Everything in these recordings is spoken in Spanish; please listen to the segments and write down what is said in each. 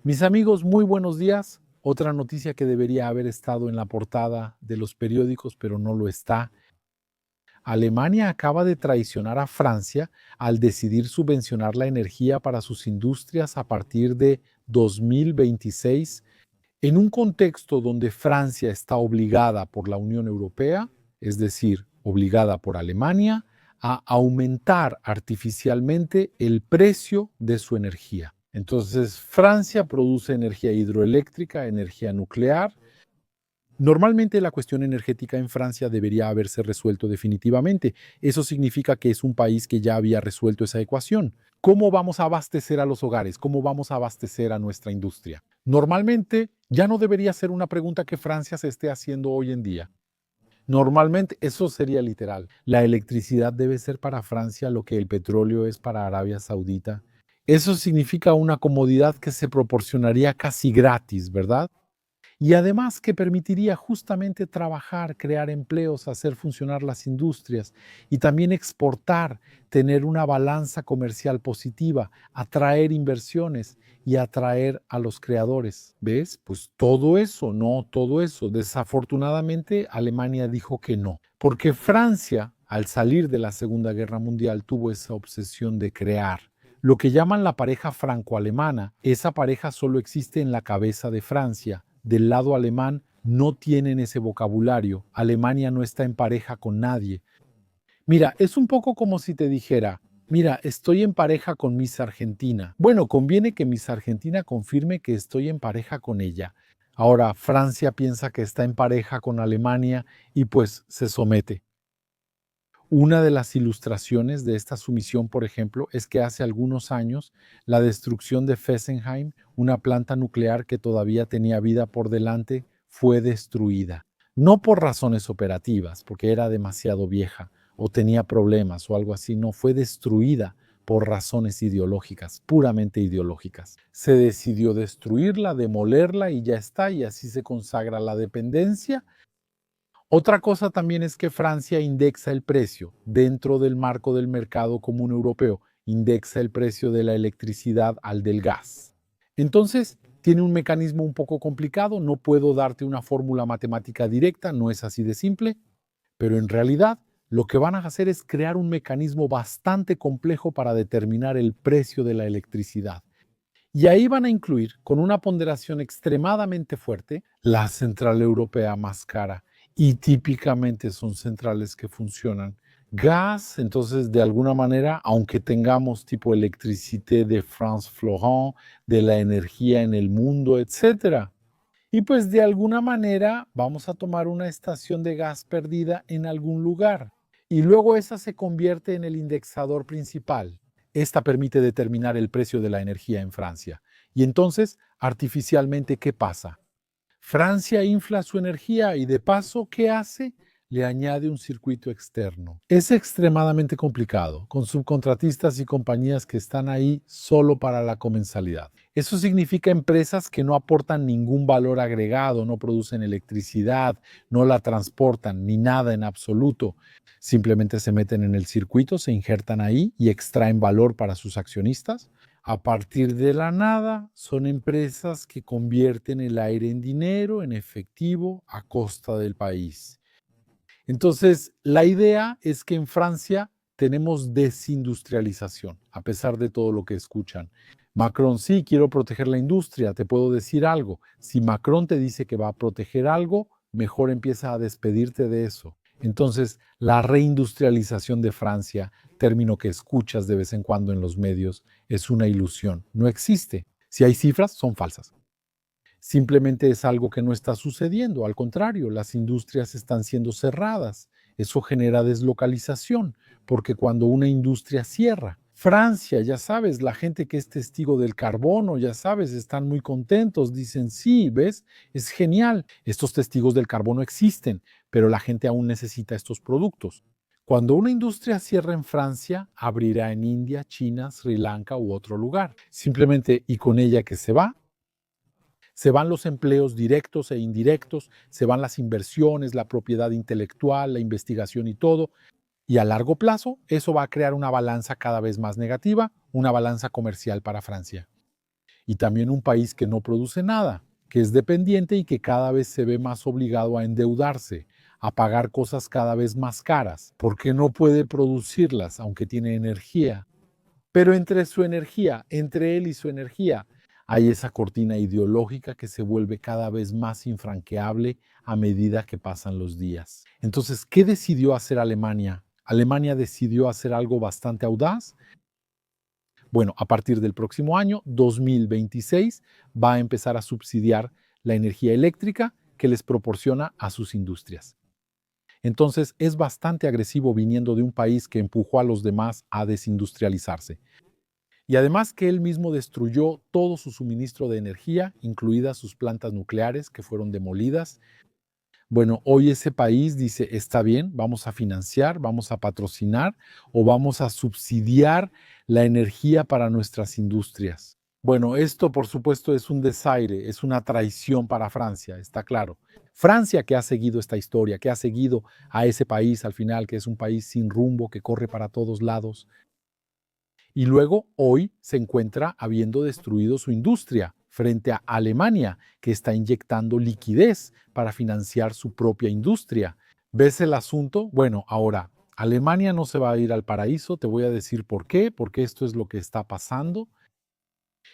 Mis amigos, muy buenos días. Otra noticia que debería haber estado en la portada de los periódicos, pero no lo está. Alemania acaba de traicionar a Francia al decidir subvencionar la energía para sus industrias a partir de 2026, en un contexto donde Francia está obligada por la Unión Europea, es decir, obligada por Alemania, a aumentar artificialmente el precio de su energía. Entonces, Francia produce energía hidroeléctrica, energía nuclear. Normalmente la cuestión energética en Francia debería haberse resuelto definitivamente. Eso significa que es un país que ya había resuelto esa ecuación. ¿Cómo vamos a abastecer a los hogares? ¿Cómo vamos a abastecer a nuestra industria? Normalmente ya no debería ser una pregunta que Francia se esté haciendo hoy en día. Normalmente eso sería literal. La electricidad debe ser para Francia lo que el petróleo es para Arabia Saudita. Eso significa una comodidad que se proporcionaría casi gratis, ¿verdad? Y además que permitiría justamente trabajar, crear empleos, hacer funcionar las industrias y también exportar, tener una balanza comercial positiva, atraer inversiones y atraer a los creadores. ¿Ves? Pues todo eso, no todo eso. Desafortunadamente, Alemania dijo que no, porque Francia, al salir de la Segunda Guerra Mundial, tuvo esa obsesión de crear. Lo que llaman la pareja franco-alemana, esa pareja solo existe en la cabeza de Francia. Del lado alemán no tienen ese vocabulario. Alemania no está en pareja con nadie. Mira, es un poco como si te dijera, mira, estoy en pareja con Miss Argentina. Bueno, conviene que Miss Argentina confirme que estoy en pareja con ella. Ahora, Francia piensa que está en pareja con Alemania y pues se somete. Una de las ilustraciones de esta sumisión, por ejemplo, es que hace algunos años la destrucción de Fessenheim, una planta nuclear que todavía tenía vida por delante, fue destruida. No por razones operativas, porque era demasiado vieja o tenía problemas o algo así, no, fue destruida por razones ideológicas, puramente ideológicas. Se decidió destruirla, demolerla y ya está, y así se consagra la dependencia. Otra cosa también es que Francia indexa el precio dentro del marco del mercado común europeo, indexa el precio de la electricidad al del gas. Entonces, tiene un mecanismo un poco complicado, no puedo darte una fórmula matemática directa, no es así de simple, pero en realidad lo que van a hacer es crear un mecanismo bastante complejo para determinar el precio de la electricidad. Y ahí van a incluir, con una ponderación extremadamente fuerte, la central europea más cara. Y típicamente son centrales que funcionan gas, entonces de alguna manera, aunque tengamos tipo Electricité de France Florent, de la energía en el mundo, etcétera. Y pues de alguna manera vamos a tomar una estación de gas perdida en algún lugar. Y luego esa se convierte en el indexador principal. Esta permite determinar el precio de la energía en Francia. Y entonces, artificialmente, ¿qué pasa? Francia infla su energía y de paso, ¿qué hace? Le añade un circuito externo. Es extremadamente complicado, con subcontratistas y compañías que están ahí solo para la comensalidad. Eso significa empresas que no aportan ningún valor agregado, no producen electricidad, no la transportan, ni nada en absoluto. Simplemente se meten en el circuito, se injertan ahí y extraen valor para sus accionistas. A partir de la nada, son empresas que convierten el aire en dinero, en efectivo, a costa del país. Entonces, la idea es que en Francia tenemos desindustrialización, a pesar de todo lo que escuchan. Macron, sí, quiero proteger la industria, te puedo decir algo. Si Macron te dice que va a proteger algo, mejor empieza a despedirte de eso. Entonces, la reindustrialización de Francia, término que escuchas de vez en cuando en los medios, es una ilusión. No existe. Si hay cifras, son falsas. Simplemente es algo que no está sucediendo. Al contrario, las industrias están siendo cerradas. Eso genera deslocalización, porque cuando una industria cierra, Francia, ya sabes, la gente que es testigo del carbono, ya sabes, están muy contentos, dicen, sí, ¿ves? Es genial. Estos testigos del carbono existen, pero la gente aún necesita estos productos. Cuando una industria cierra en Francia, abrirá en India, China, Sri Lanka u otro lugar. Simplemente, y con ella que se van los empleos directos e indirectos, se van las inversiones, la propiedad intelectual, la investigación y todo. Y a largo plazo, eso va a crear una balanza cada vez más negativa, una balanza comercial para Francia. y también un país que no produce nada, que es dependiente y que cada vez se ve más obligado a endeudarse, a pagar cosas cada vez más caras, porque no puede producirlas, aunque tiene energía. Pero entre él y su energía, hay esa cortina ideológica que se vuelve cada vez más infranqueable a medida que pasan los días. Entonces, ¿qué decidió hacer Alemania? Alemania decidió hacer algo bastante audaz. Bueno, a partir del próximo año, 2026, va a empezar a subsidiar la energía eléctrica que les proporciona a sus industrias. Entonces, es bastante agresivo viniendo de un país que empujó a los demás a desindustrializarse. Y además que él mismo destruyó todo su suministro de energía, incluidas sus plantas nucleares que fueron demolidas. Bueno, hoy ese país dice, está bien, vamos a financiar, vamos a patrocinar o vamos a subsidiar la energía para nuestras industrias. Bueno, esto por supuesto es un desaire, es una traición para Francia, está claro. Francia que ha seguido esta historia, que ha seguido a ese país al final, que es un país sin rumbo, que corre para todos lados, y luego hoy se encuentra habiendo destruido su industria frente a Alemania, que está inyectando liquidez para financiar su propia industria. ¿Ves el asunto? Bueno, ahora, Alemania no se va a ir al paraíso, te voy a decir por qué, porque esto es lo que está pasando.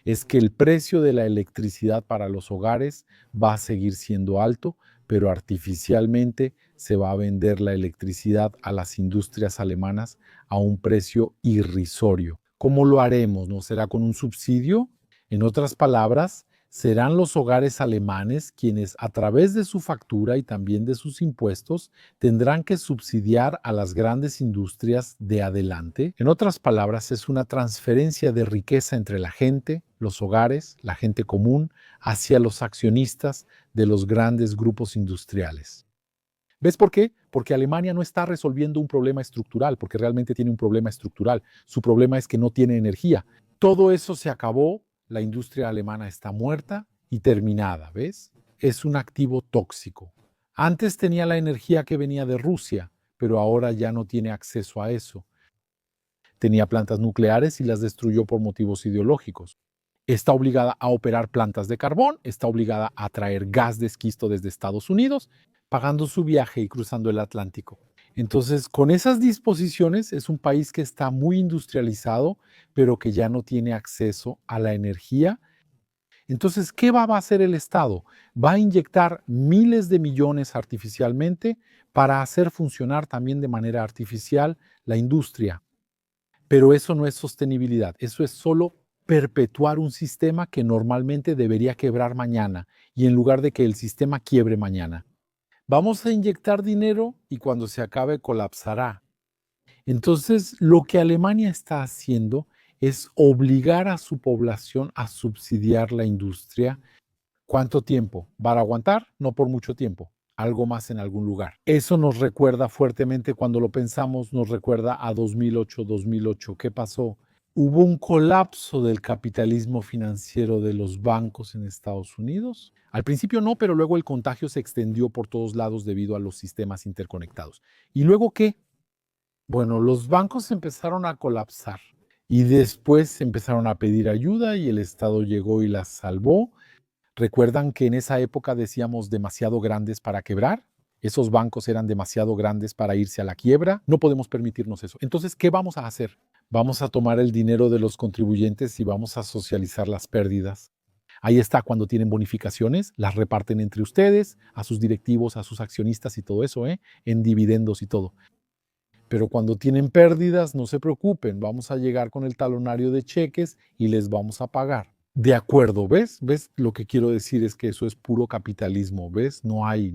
Es que el precio de la electricidad para los hogares va a seguir siendo alto, pero artificialmente se va a vender la electricidad a las industrias alemanas a un precio irrisorio. ¿Cómo lo haremos? ¿No será con un subsidio? En otras palabras, serán los hogares alemanes quienes a través de su factura y también de sus impuestos tendrán que subsidiar a las grandes industrias de adelante. En otras palabras, es una transferencia de riqueza entre la gente, los hogares, la gente común, hacia los accionistas de los grandes grupos industriales. ¿Ves por qué? Porque Alemania no está resolviendo un problema estructural, porque realmente tiene un problema estructural. Su problema es que no tiene energía. Todo eso se acabó, la industria alemana está muerta y terminada, ¿ves? Es un activo tóxico. Antes tenía la energía que venía de Rusia, pero ahora ya no tiene acceso a eso. Tenía plantas nucleares y las destruyó por motivos ideológicos. Está obligada a operar plantas de carbón, está obligada a traer gas de esquisto desde Estados Unidos, pagando su viaje y cruzando el Atlántico. Entonces, con esas disposiciones, es un país que está muy industrializado, pero que ya no tiene acceso a la energía. Entonces, ¿qué va a hacer el Estado? Va a inyectar miles de millones artificialmente para hacer funcionar también de manera artificial la industria. Pero eso no es sostenibilidad, eso es solo perpetuar un sistema que normalmente debería quebrar mañana y en lugar de que el sistema quiebre mañana. Vamos a inyectar dinero y cuando se acabe colapsará. Entonces, lo que Alemania está haciendo es obligar a su población a subsidiar la industria. ¿Cuánto tiempo? ¿Va a aguantar? No por mucho tiempo. Algo más en algún lugar. Eso nos recuerda fuertemente, cuando lo pensamos, nos recuerda a 2008. ¿Qué pasó? Hubo un colapso del capitalismo financiero de los bancos en Estados Unidos. Al principio no, pero luego el contagio se extendió por todos lados debido a los sistemas interconectados. ¿Y luego qué? Bueno, los bancos empezaron a colapsar y después empezaron a pedir ayuda y el Estado llegó y las salvó. ¿Recuerdan que en esa época decíamos demasiado grandes para quebrar? Esos bancos eran demasiado grandes para irse a la quiebra. No podemos permitirnos eso. Entonces, ¿qué vamos a hacer? Vamos a tomar el dinero de los contribuyentes y vamos a socializar las pérdidas. Ahí está, cuando tienen bonificaciones, las reparten entre ustedes, a sus directivos, a sus accionistas y todo eso, en dividendos y todo. Pero cuando tienen pérdidas, no se preocupen, vamos a llegar con el talonario de cheques y les vamos a pagar. De acuerdo, ¿ves? ¿Ves? Lo que quiero decir es que eso es puro capitalismo, ¿ves? No hay.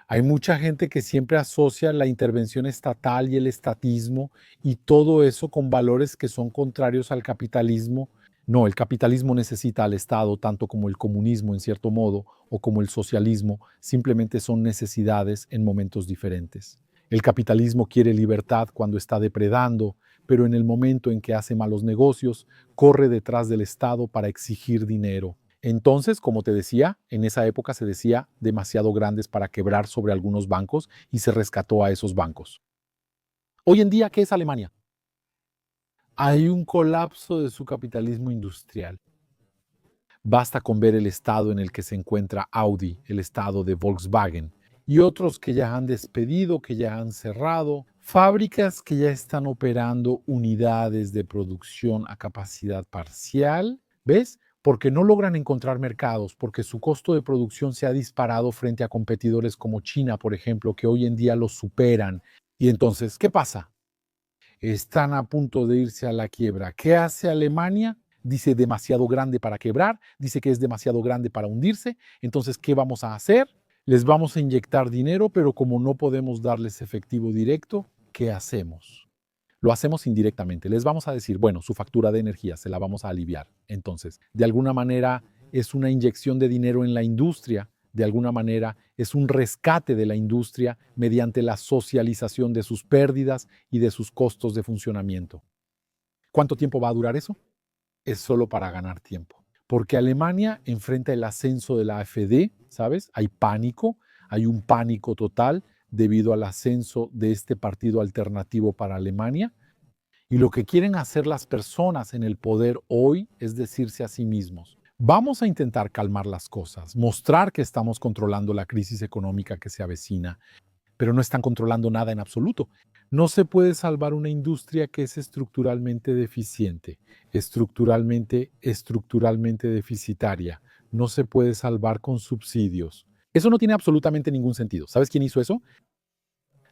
Hay mucha gente que siempre asocia la intervención estatal y el estatismo y todo eso con valores que son contrarios al capitalismo. No, el capitalismo necesita al Estado tanto como el comunismo en cierto modo o como el socialismo, simplemente son necesidades en momentos diferentes. El capitalismo quiere libertad cuando está depredando, pero en el momento en que hace malos negocios, corre detrás del Estado para exigir dinero. Entonces, como te decía, en esa época se decía demasiado grandes para quebrar sobre algunos bancos y se rescató a esos bancos. Hoy en día, ¿qué es Alemania? Hay un colapso de su capitalismo industrial. Basta con ver el estado en el que se encuentra Audi, el estado de Volkswagen, y otros que ya han despedido, que ya han cerrado, fábricas que ya están operando unidades de producción a capacidad parcial, ¿ves? Porque no logran encontrar mercados, porque su costo de producción se ha disparado frente a competidores como China, por ejemplo, que hoy en día los superan. Y entonces, ¿qué pasa? Están a punto de irse a la quiebra. ¿Qué hace Alemania? Dice demasiado grande para quebrar, dice que es demasiado grande para hundirse. Entonces, ¿qué vamos a hacer? Les vamos a inyectar dinero, pero como no podemos darles efectivo directo, ¿qué hacemos? Lo hacemos indirectamente. Les vamos a decir, bueno, su factura de energía se la vamos a aliviar. Entonces, de alguna manera es una inyección de dinero en la industria, de alguna manera es un rescate de la industria mediante la socialización de sus pérdidas y de sus costos de funcionamiento. ¿Cuánto tiempo va a durar eso? Es solo para ganar tiempo. Porque Alemania enfrenta el ascenso de la AfD, ¿sabes? Hay pánico, hay un pánico total debido al ascenso de este partido alternativo para Alemania. Y lo que quieren hacer las personas en el poder hoy es decirse a sí mismos, vamos a intentar calmar las cosas, mostrar que estamos controlando la crisis económica que se avecina, pero no están controlando nada en absoluto. No se puede salvar una industria que es estructuralmente deficiente, estructuralmente deficitaria. No se puede salvar con subsidios. Eso no tiene absolutamente ningún sentido. ¿Sabes quién hizo eso?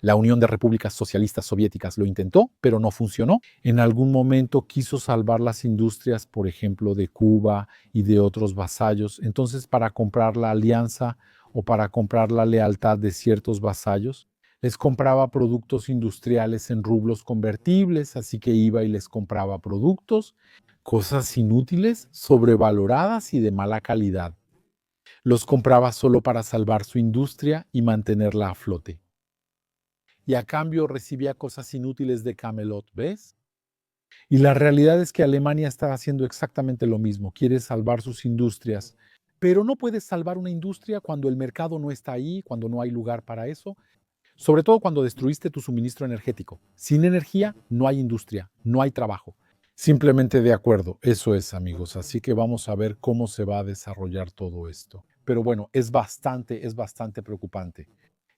La Unión de Repúblicas Socialistas Soviéticas lo intentó, pero no funcionó. En algún momento quiso salvar las industrias, por ejemplo, de Cuba y de otros vasallos. Entonces, para comprar la alianza o para comprar la lealtad de ciertos vasallos, les compraba productos industriales en rublos convertibles, así que iba y les compraba productos, cosas inútiles, sobrevaloradas y de mala calidad. Los compraba solo para salvar su industria y mantenerla a flote. Y a cambio recibía cosas inútiles de Camelot, ¿ves? Y la realidad es que Alemania está haciendo exactamente lo mismo, quiere salvar sus industrias, pero no puedes salvar una industria cuando el mercado no está ahí, cuando no hay lugar para eso, sobre todo cuando destruiste tu suministro energético. Sin energía no hay industria, no hay trabajo. Simplemente de acuerdo, eso es, amigos, así que vamos a ver cómo se va a desarrollar todo esto. Pero bueno, es bastante preocupante.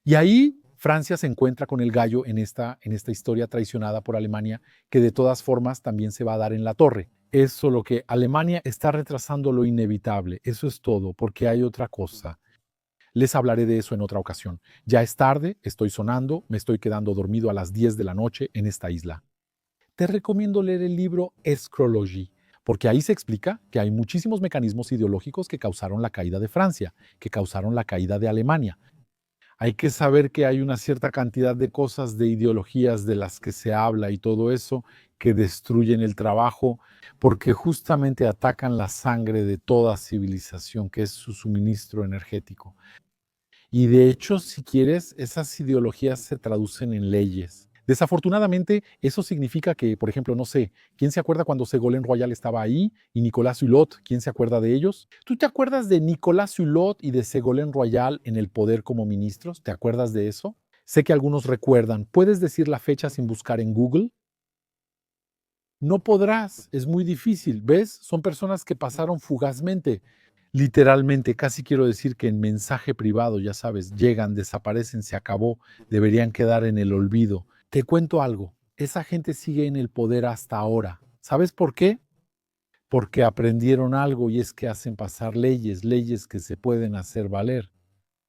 Y ahí Francia se encuentra con el gallo en esta historia traicionada por Alemania, que de todas formas también se va a dar en la torre. Es solo que Alemania está retrasando lo inevitable, eso es todo, porque hay otra cosa. Les hablaré de eso en otra ocasión. Ya es tarde, estoy sonando, me estoy quedando dormido a las 10 de la noche en esta isla. Te recomiendo leer el libro Scrology, porque ahí se explica que hay muchísimos mecanismos ideológicos que causaron la caída de Francia, que causaron la caída de Alemania. Hay que saber que hay una cierta cantidad de cosas, de ideologías de las que se habla y todo eso, que destruyen el trabajo, porque justamente atacan la sangre de toda civilización, que es su suministro energético. Y de hecho, si quieres, esas ideologías se traducen en leyes. Desafortunadamente, eso significa que, por ejemplo, no sé, ¿quién se acuerda cuando Ségolène Royal estaba ahí y Nicolas Hulot? ¿Quién se acuerda de ellos? ¿Tú te acuerdas de Nicolas Hulot y de Ségolène Royal en el poder como ministros? ¿Te acuerdas de eso? Sé que algunos recuerdan. ¿Puedes decir la fecha sin buscar en Google? No podrás, es muy difícil. ¿Ves? Son personas que pasaron fugazmente. Literalmente, casi quiero decir que en mensaje privado, ya sabes, llegan, desaparecen, se acabó, deberían quedar en el olvido. Te cuento algo, esa gente sigue en el poder hasta ahora. ¿Sabes por qué? Porque aprendieron algo y es que hacen pasar leyes, leyes que se pueden hacer valer.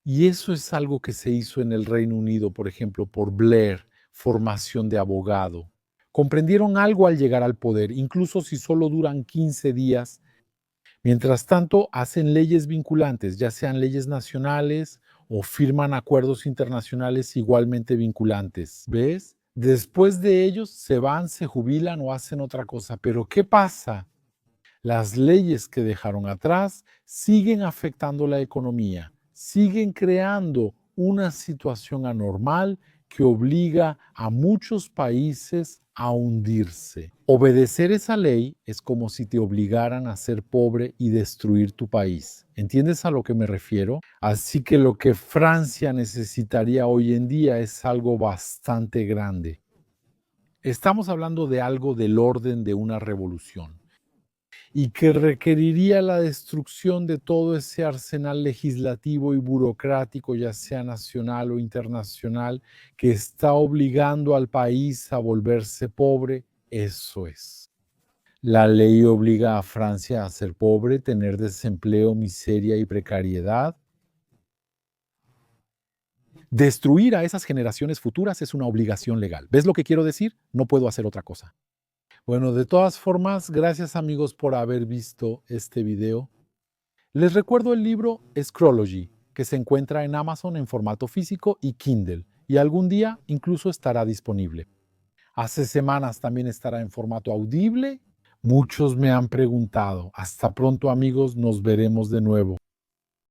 Y eso es algo que se hizo en el Reino Unido, por ejemplo, por Blair, formación de abogado. Comprendieron algo al llegar al poder, incluso si solo duran 15 días. Mientras tanto, hacen leyes vinculantes, ya sean leyes nacionales o firman acuerdos internacionales igualmente vinculantes. ¿Ves? Después de ellos se van, se jubilan o hacen otra cosa. Pero ¿qué pasa? Las leyes que dejaron atrás siguen afectando la economía, siguen creando una situación anormal que obliga a muchos países a hundirse. Obedecer esa ley es como si te obligaran a ser pobre y destruir tu país. ¿Entiendes a lo que me refiero? Así que lo que Francia necesitaría hoy en día es algo bastante grande. Estamos hablando de algo del orden de una revolución. y que requeriría la destrucción de todo ese arsenal legislativo y burocrático, ya sea nacional o internacional, que está obligando al país a volverse pobre. Eso es. La ley obliga a Francia a ser pobre, tener desempleo, miseria y precariedad. Destruir a esas generaciones futuras es una obligación legal. ¿Ves lo que quiero decir? No puedo hacer otra cosa. Bueno, de todas formas, gracias amigos por haber visto este video. Les recuerdo el libro Scrology, que se encuentra en Amazon en formato físico y Kindle, y algún día incluso estará disponible. Hace semanas también estará en formato audible. Muchos me han preguntado. Hasta pronto amigos, nos veremos de nuevo.